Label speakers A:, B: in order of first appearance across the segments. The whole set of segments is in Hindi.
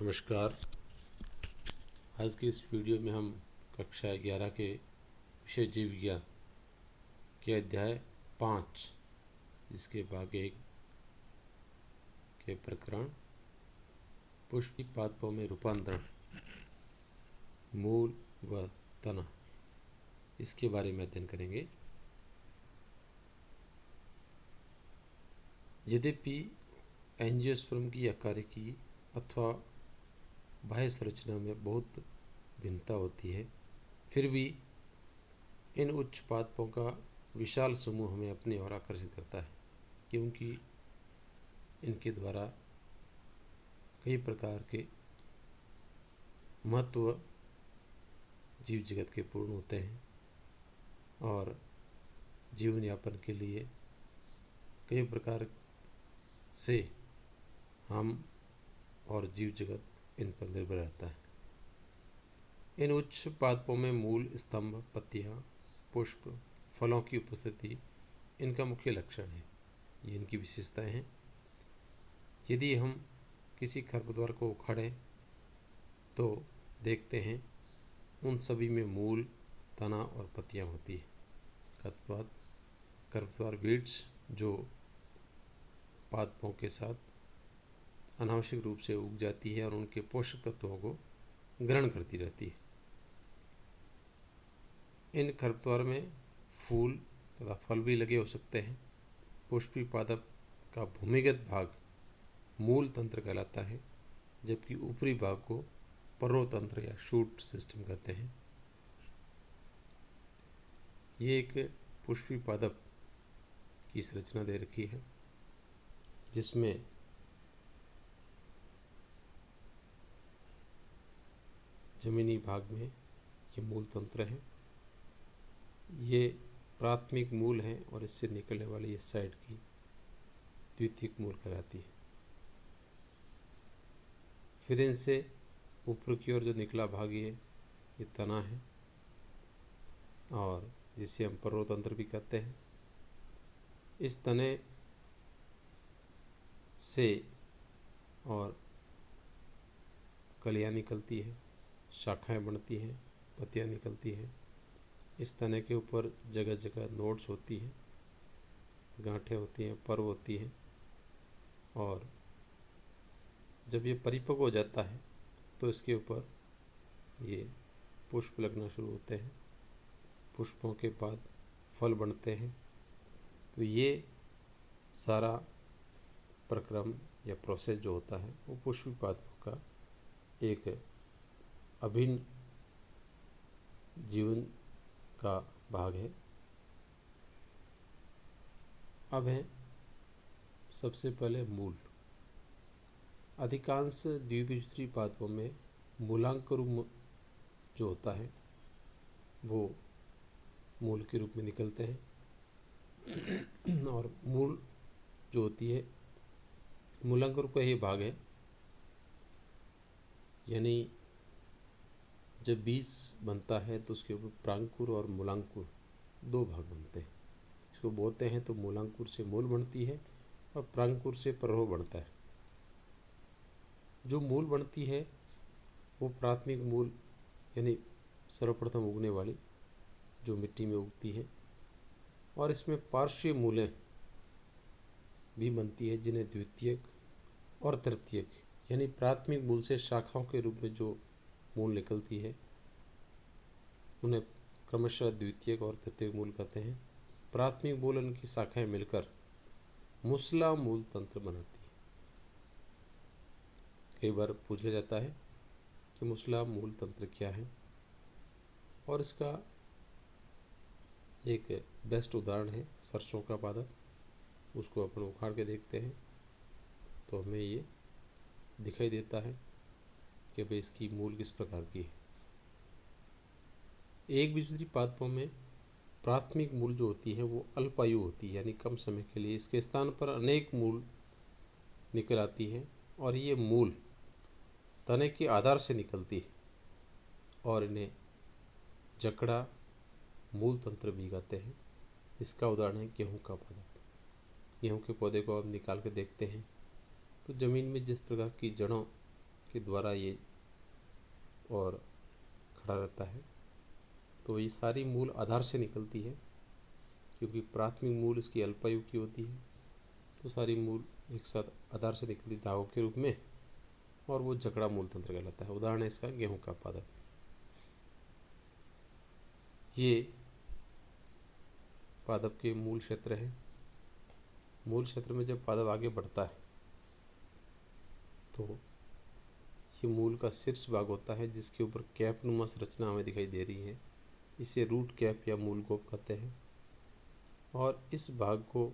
A: नमस्कार। आज की इस वीडियो में हम कक्षा 11 के विषय जीव विज्ञान के अध्याय 5 जिसके भाग 1 के प्रकरण पुष्पी पादपों में रूपांतरण, मूल व तना, इसके बारे में अध्ययन करेंगे। यद्यपि एंजियोस्पर्म की आकारिकी अथवा बाह्य संरचना में बहुत भिन्नता होती है, फिर भी इन उच्च पादपों का विशाल समूह हमें अपनी ओर आकर्षित करता है, क्योंकि इनके द्वारा कई प्रकार के महत्व जीव जगत के पूर्ण होते हैं और जीवन यापन के लिए कई प्रकार से हम और जीव जगत इन पर निर्भर रहता है। इन उच्च पादपों में मूल, स्तंभ, पत्तियां, पुष्प, फलों की उपस्थिति इनका मुख्य लक्षण है। ये इनकी विशेषताएं हैं। यदि हम किसी खरपतवार को उखाड़ें तो देखते हैं उन सभी में मूल, तना और पत्तियां होती है। खरपतवार वीड्स जो पादपों के साथ अनावश्यक रूप से उग जाती है और उनके पोषक तत्वों को ग्रहण करती रहती है। इन खरपतवार में फूल तथा फल भी लगे हो सकते हैं। पुष्पी पादप का भूमिगत भाग मूल तंत्र कहलाता है, जबकि ऊपरी भाग को पर्रो तंत्र या शूट सिस्टम कहते हैं। ये एक पुष्पी पादप की संरचना दे रखी है, जिसमें जमीनी भाग में ये मूल तंत्र है। ये प्राथमिक मूल है और इससे निकलने वाली ये साइड की द्वितीयक मूल कहलाती है। फिर इनसे ऊपर की ओर जो निकला भाग ये तना है और जिसे हम पर्रो तंत्र भी कहते हैं। इस तने से और कलियां निकलती है, शाखाएं बनती हैं, पत्तियां निकलती हैं। इस तने के ऊपर जगह जगह नोड्स होती हैं, गांठें होती हैं, पर्व होती हैं और जब ये परिपक्व हो जाता है तो इसके ऊपर ये पुष्प लगना शुरू होते हैं। पुष्पों के बाद फल बनते हैं। तो ये सारा प्रक्रम या प्रोसेस जो होता है वो पुष्पी पादपों का एक अभिन्न जीवन का भाग है। अब है सबसे पहले मूल। अधिकांश द्विबीजपत्री पादपों में मूलांकुर जो होता है वो मूल के रूप में निकलते हैं और मूल जो होती है मूलांकुर का ही भाग है। यानी जब बीज बनता है तो उसके ऊपर प्रांकुर और मूलांकुर दो भाग बनते हैं। इसको बोलते हैं तो मूलांकुर से मूल बनती है और प्रांकुर से प्ररोह बनता है। जो मूल बनती है वो प्राथमिक मूल यानी सर्वप्रथम उगने वाली जो मिट्टी में उगती है, और इसमें पार्श्वीय मूलें भी बनती है जिन्हें द्वितीयक और तृतीयक यानी प्राथमिक मूल से शाखाओं के रूप में जो मूल निकलती है उन्हें क्रमशः द्वितीयक और तृतीयक मूल कहते हैं। प्राथमिक मूल उनकी शाखाएं मिलकर मुसला मूल तंत्र बनाती है। कई बार पूछा जाता है कि मुसला मूल तंत्र क्या है, और इसका एक बेस्ट उदाहरण है सरसों का पादप। उसको अपन उखाड़ के देखते हैं तो हमें ये दिखाई देता है कि भाई इसकी मूल किस प्रकार की है। एक बीजपत्री पादपों में प्राथमिक मूल जो होती है वो अल्पायु होती है, यानी कम समय के लिए। इसके स्थान पर अनेक मूल निकल आती है और ये मूल तने के आधार से निकलती है और इन्हें जकड़ा मूल तंत्र भी कहते हैं। इसका उदाहरण है गेहूं का पौधा। गेहूं के पौधे को हम निकाल के देखते हैं तो ज़मीन में जिस प्रकार की जड़ों के द्वारा ये और खड़ा रहता है। तो ये सारी मूल आधार से निकलती है, क्योंकि प्राथमिक मूल इसकी अल्पायु की होती है। तो सारी मूल एक साथ आधार से निकलती धागों के रूप में, और वो जकड़ा मूल तंत्र कहलाता है। उदाहरण है इसका गेहूं का पादप। ये पादप के मूल क्षेत्र है। मूल क्षेत्र में जब पादप आगे बढ़ता है तो ये मूल का शीर्ष भाग होता है, जिसके ऊपर कैप नुमा संरचना हमें दिखाई दे रही है। इसे रूट कैप या मूल गोप कहते हैं। और इस भाग को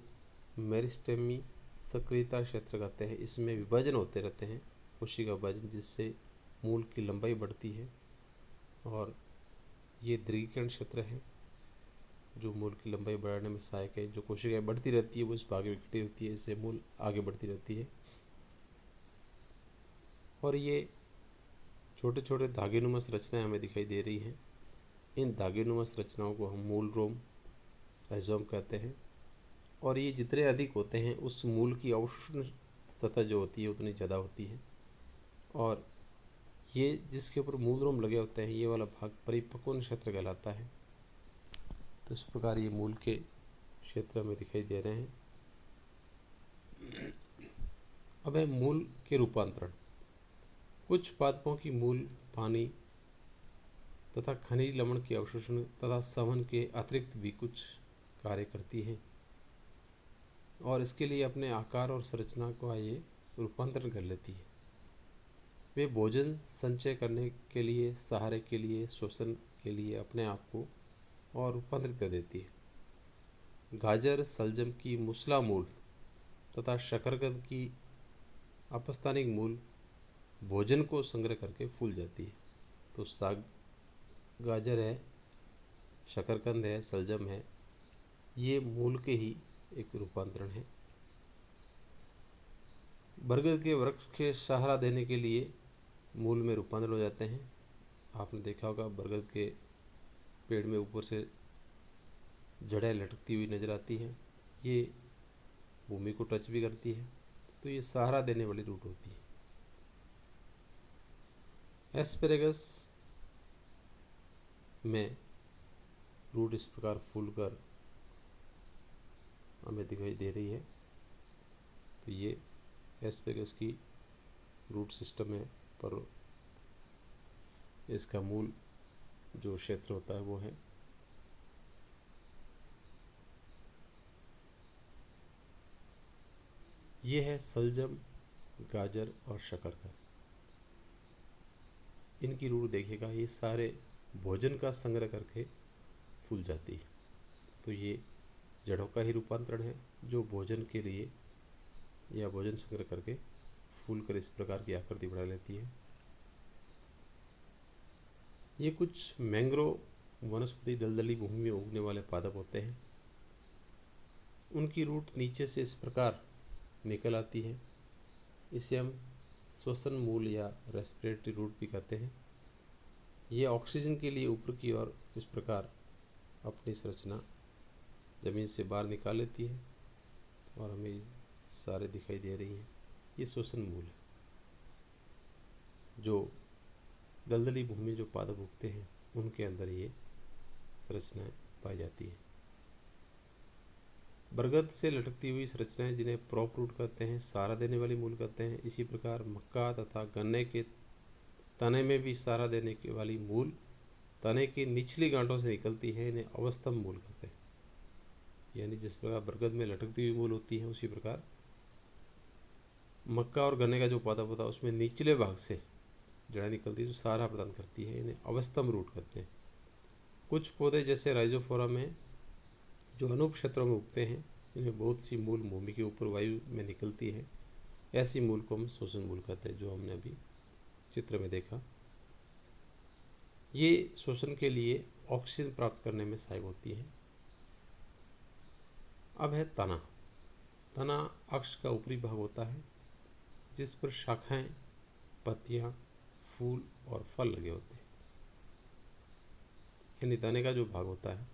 A: मेरिस्टेमी सक्रियता क्षेत्र कहते हैं। इसमें विभाजन होते रहते हैं, कोशिका विभाजन, जिससे मूल की लंबाई बढ़ती है। और ये दृढ़ीकरण क्षेत्र है जो मूल की लंबाई बढ़ाने में सहायक है। जो कोशिकाएं बढ़ती रहती है वो इस भाग में इकट्ठी होती है, इससे मूल आगे बढ़ती रहती है। और ये छोटे छोटे धागेनुमा संरचनाएं हमें दिखाई दे रही हैं। इन धागेनुमा संरचनाओं को हम मूल रोम, राइजोम कहते हैं। और ये जितने अधिक होते हैं उस मूल की अवशोषण सतह जो होती है उतनी ज़्यादा होती है। और ये जिसके ऊपर मूल रोम लगे होते हैं, ये वाला भाग परिपक्वन क्षेत्र कहलाता है। तो इस प्रकार ये मूल के क्षेत्र में दिखाई दे रहे हैं। अब है मूल के रूपांतरण। कुछ पादपों की मूल पानी तथा खनिज लवण के अवशोषण तथा संवहन के अतिरिक्त भी कुछ कार्य करती है, और इसके लिए अपने आकार और संरचना को ये रूपांतरण कर लेती है। वे भोजन संचय करने के लिए, सहारे के लिए, शोषण के लिए अपने आप को और रूपांतरित कर देती है। गाजर सलजम की मूसला मूल तथा शकरकंद की अपस्थानिक मूल भोजन को संग्रह करके फूल जाती है। तो साग, गाजर है, शकरकंद है, सलजम है, ये मूल के ही एक रूपांतरण है। बरगद के वृक्ष के सहारा देने के लिए मूल में रूपांतरण हो जाते हैं। आपने देखा होगा बरगद के पेड़ में ऊपर से जड़ें लटकती हुई नजर आती हैं। ये भूमि को टच भी करती है, तो ये सहारा देने वाली रूट होती है। एस्पेरेगस में रूट इस प्रकार फूलकर हमें दिखाई दे रही है। तो ये एस्पेरेगस की रूट सिस्टम है, पर इसका मूल जो क्षेत्र होता है वो है। ये है सलजम, गाजर और शकरकंद। इनकी रूट देखिएगा, ये सारे भोजन का संग्रह करके फूल जाती है। तो ये जड़ों का ही रूपांतरण है, जो भोजन के लिए या भोजन संग्रह करके फूल कर इस प्रकार की आकृति बना लेती है। ये कुछ मैंग्रोव वनस्पति दलदली भूमि में उगने वाले पादप होते हैं। उनकी रूट नीचे से इस प्रकार निकल आती है। इसे हम श्वसन मूल या रेस्पिरेटरी रूट भी कहते हैं। ये ऑक्सीजन के लिए ऊपर की ओर इस प्रकार अपनी संरचना जमीन से बाहर निकाल लेती है, और हमें सारे दिखाई दे रही हैं। ये श्वसन मूल है। जो दलदली भूमि जो पादप उगते हैं उनके अंदर ये संरचनाएं पाई जाती है। बरगद से लटकती हुई संरचनाएं जिन्हें प्रॉप रूट कहते हैं, सहारा देने वाली मूल कहते हैं। इसी प्रकार मक्का तथा गन्ने के तने में भी सहारा देने की वाली मूल तने की निचली गांठों से निकलती है, इन्हें अवस्थम मूल कहते हैं। यानी जिस प्रकार बरगद में लटकती हुई मूल होती है, उसी प्रकार मक्का और गन्ने का जो पौधा होता है उसमें निचले भाग से जड़ें निकलती है जो सहारा प्रदान करती है, इन्हें अवस्थम रूट कहते हैं। कुछ पौधे जैसे राइजोफोरा में जो अनूप क्षेत्रों में उगते हैं, इनमें बहुत सी मूल भूमि के ऊपर वायु में निकलती है। ऐसी मूल को हम श्वसन मूल कहते हैं, जो हमने अभी चित्र में देखा। ये श्वसन के लिए ऑक्सीजन प्राप्त करने में सहायक होती है। अब है तना। तना अक्ष का ऊपरी भाग होता है, जिस पर शाखाएं, पत्तियां, फूल और फल लगे होते हैं। यानी तने का जो भाग होता है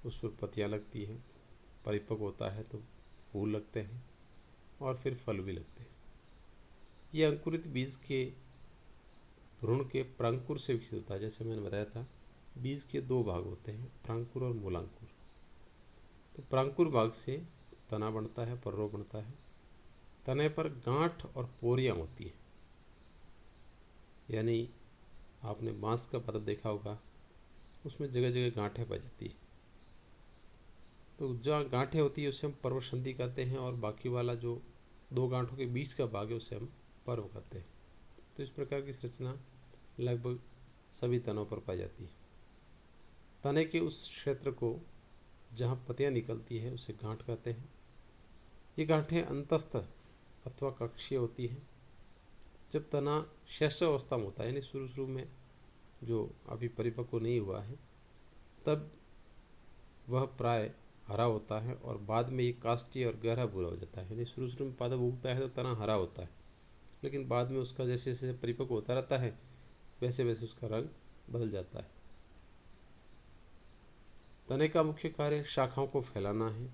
A: उस पर पत्तियां लगती हैं, परिपक्व होता है तो फूल लगते हैं और फिर फल भी लगते हैं। ये अंकुरित बीज के भ्रूण के प्रांकुर से विकसित होता है। जैसे मैंने बताया था, बीज के दो भाग होते हैं, प्रांकुर और मूलांकुर। तो प्रांकुर भाग से तना बनता है, पर्रो बनता है। तने पर गांठ और पोरियां होती हैं, यानी आपने बांस का पत्ता देखा होगा, उसमें जगह जगह गांठें पाई जाती है। तो जहाँ गांठें होती है उसे हम पर्वसंधि कहते हैं, और बाकी वाला जो दो गांठों के बीच का भाग है उसे हम पर्व कहते हैं। तो इस प्रकार की संरचना लगभग सभी तनों पर पाई जाती है। तने के उस क्षेत्र को जहाँ पत्तियाँ निकलती है उसे गांठ कहते हैं। ये गांठें अंतस्थ अथवा कक्षीय होती हैं। जब तना शैशवावस्था में होता है, यानी शुरू शुरू में जो अभी परिपक्व नहीं हुआ है, तब वह प्राय हरा होता है और बाद में ये काष्ठीय और गहरा भूरा हो जाता है। यानी शुरू शुरू में पादप उगता है तो तना हरा होता है, लेकिन बाद में उसका जैसे जैसे परिपक्व होता रहता है वैसे वैसे उसका रंग बदल जाता है। तने का मुख्य कार्य शाखाओं को फैलाना है,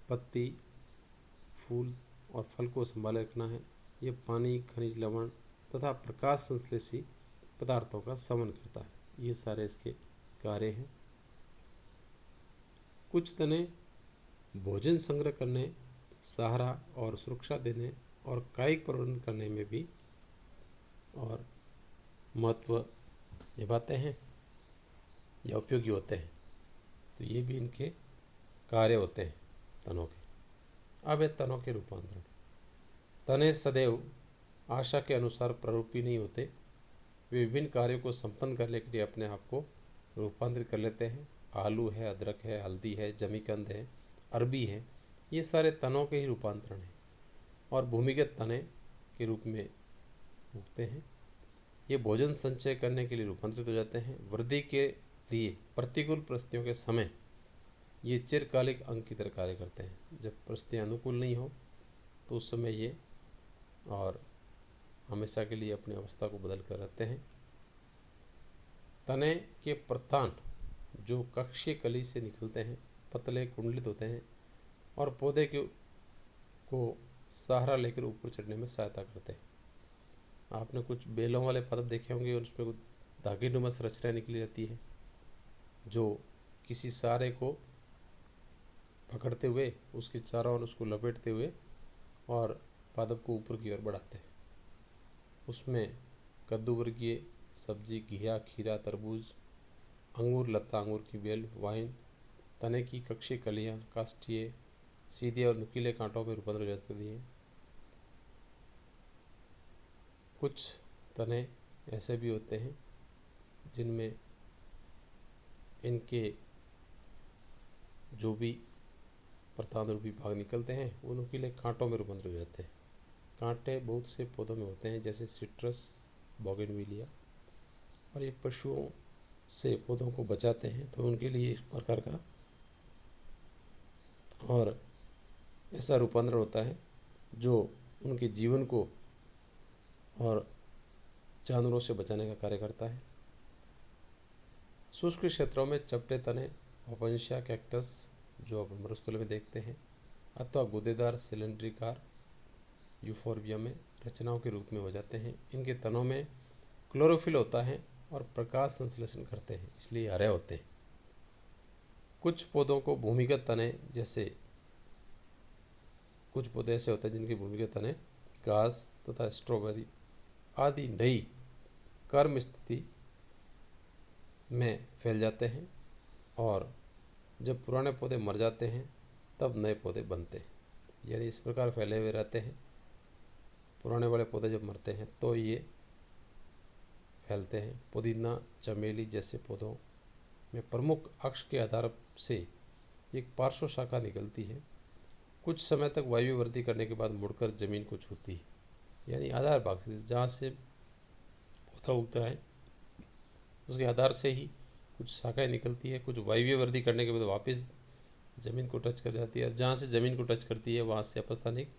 A: पत्ती, फूल और फल को संभाले रखना है। ये पानी, खनिज लवण तथा प्रकाश संश्लेषी पदार्थों का समन करता है। ये सारे इसके कार्य हैं। कुछ तने भोजन संग्रह करने, सहारा और सुरक्षा देने और कायिक प्रबंधन करने में भी और महत्व निभाते हैं या उपयोगी होते हैं। तो ये भी इनके कार्य होते हैं तनों के। अब है तनों के रूपांतरण। तने सदैव आशा के अनुसार प्ररूपी नहीं होते। वे विभिन्न कार्यों को संपन्न करने के लिए अपने आप को रूपांतरित कर लेते हैं। आलू है, अदरक है, हल्दी है, जमीकंद है, अरबी है, ये सारे तनों के ही रूपांतरण हैं और भूमिगत तने के रूप में उगते हैं। ये भोजन संचय करने के लिए रूपांतरित हो जाते हैं। वृद्धि के लिए प्रतिकूल परिस्थितियों के समय ये चिरकालिक अंग की तरह कार्य करते हैं। जब परिस्थितियाँ अनुकूल नहीं हो तो उस समय ये और हमेशा के लिए अपनी अवस्था को बदल कर रहते हैं। तने के प्रतान जो कक्षीय कली से निकलते हैं, पतले कुंडलित होते हैं और पौधे को सहारा लेकर ऊपर चढ़ने में सहायता करते हैं। आपने कुछ बेलों वाले पत्ते देखे होंगे और उसमें कुछ धागेनुमा संरचना निकली रहती है जो किसी सहारे को पकड़ते हुए उसके चारों ओर उसको लपेटते हुए और पादप को ऊपर की ओर बढ़ाते हैं। उसमें कद्दू वर्गीय सब्जी, घिया, खीरा, तरबूज, अंगूर, लता, अंगूर की बेल, वाइन, तने की कक्षीय कलियाँ, काष्ठीय, सीधे और नुकीले कांटों में रूपांतरित हो जाती हैं। कुछ तने ऐसे भी होते हैं जिनमें इनके जो भी प्रधान रूपी भाग निकलते हैं वो नुकीले कांटों में रूपांतरित हो जाते हैं। कांटे बहुत से पौधों में होते हैं, जैसे सिट्रस, बोगनविलिया, और ये पशुओं से पौधों को बचाते हैं, तो उनके लिए एक प्रकार का और ऐसा रूपांतरण होता है जो उनके जीवन को और जानवरों से बचाने का कार्य करता है। शुष्क क्षेत्रों में चपटे तने, ओपनशिया, कैक्टस जो आप मरुस्थल में देखते हैं, अथवा गूदेदार सिलेंड्रिकार यूफोर्बिया में रचनाओं के रूप में हो जाते हैं। इनके तनों में क्लोरोफिल होता है और प्रकाश संश्लेषण करते हैं, इसलिए हरे होते हैं। कुछ पौधों को भूमिगत तने, जैसे कुछ पौधे ऐसे होते हैं जिनके भूमिगत तने घास तथा स्ट्रॉबेरी आदि नई कर्म स्थिति में फैल जाते हैं और जब पुराने पौधे मर जाते हैं तब नए पौधे बनते हैं, यानी इस प्रकार फैले हुए रहते हैं। पुराने वाले पौधे जब मरते हैं तो ये फैलते हैं। पुदीना, चमेली जैसे पौधों में प्रमुख अक्ष के आधार से एक पार्श्व शाखा निकलती है। कुछ समय तक वायु वृद्धि करने के बाद मुड़कर जमीन को छूती है, यानी आधार भाग से जहाँ से पौधा उगता है उसके आधार से ही कुछ शाखाएं निकलती है। कुछ वायु वृद्धि करने के बाद वापस जमीन को टच कर जाती है, जहाँ से जमीन को टच करती है वहाँ से अपस्थानिक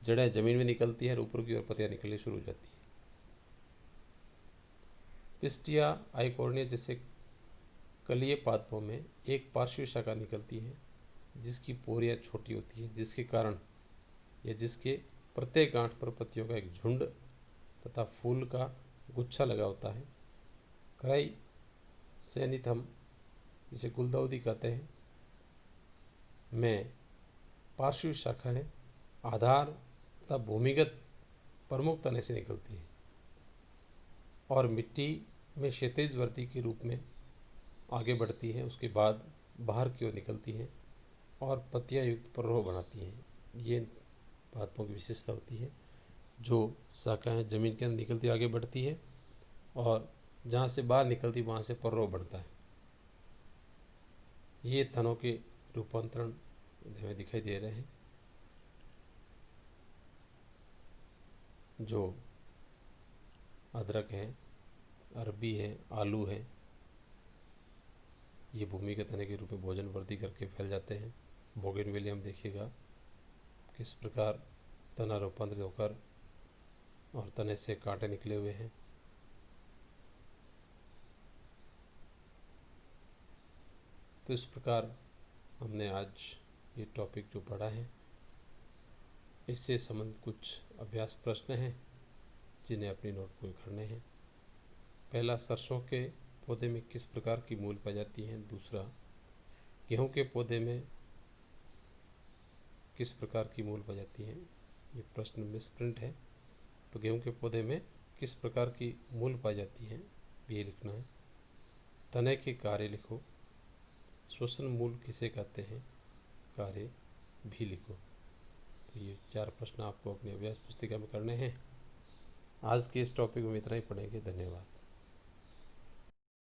A: जड़ें जमीन में निकलती है और ऊपर की ओर पत्तियाँ निकलनी शुरू हो जाती है। पिस्टिया आइकोर्निया जैसे कलीय पादपों में एक पार्श्व शाखा निकलती है जिसकी पोरियाँ छोटी होती है, जिसके कारण या जिसके प्रत्येक गांठ पर पत्तियों का एक झुंड तथा फूल का गुच्छा लगा होता है। क्राइसैंथेमम, जिसे गुलदाउदी कहते हैं, में पार्श्व शाखाएं आधार तथा भूमिगत प्रमुख तने से निकलती है और मिट्टी में क्षैतिजवर्ती के रूप में आगे बढ़ती है। उसके बाद बाहर की ओर निकलती है और पत्तियां युक्त प्ररोह बनाती हैं। ये पादपों की विशेषता होती है। जो शाखाएं जमीन के अंदर निकलती आगे बढ़ती है और जहाँ से बाहर निकलती वहाँ से प्ररोह बढ़ता है। ये तनों के रूपांतरण हमें दिखाई दे रहे हैं। जो अदरक है, अरबी है, आलू है, ये भूमि के तने के रूप में भोजन वृद्धि करके फैल जाते हैं। बोगनवेलिया हम देखिएगा किस प्रकार तना रूपांतरित होकर और तने से कांटे निकले हुए हैं। तो इस प्रकार हमने आज ये टॉपिक जो पढ़ा है, इससे संबंधित कुछ अभ्यास प्रश्न हैं जिन्हें अपनी नोटबुक में करने हैं। पहला, सरसों के पौधे में किस प्रकार की मूल पाई जाती है। दूसरा, गेहूं के पौधे में किस प्रकार की मूल पाई जाती है। ये प्रश्न मिसप्रिंट है, तो गेहूं के पौधे में किस प्रकार की मूल पाई जाती है ये लिखना है। तने के कार्य लिखो। श्वसन मूल किसे कहते हैं, कार्य भी लिखो। तो ये 4 प्रश्न आपको अपनी अभ्यास पुस्तिका में करने हैं। आज के इस टॉपिक में इतना ही पढ़ेंगे। धन्यवाद।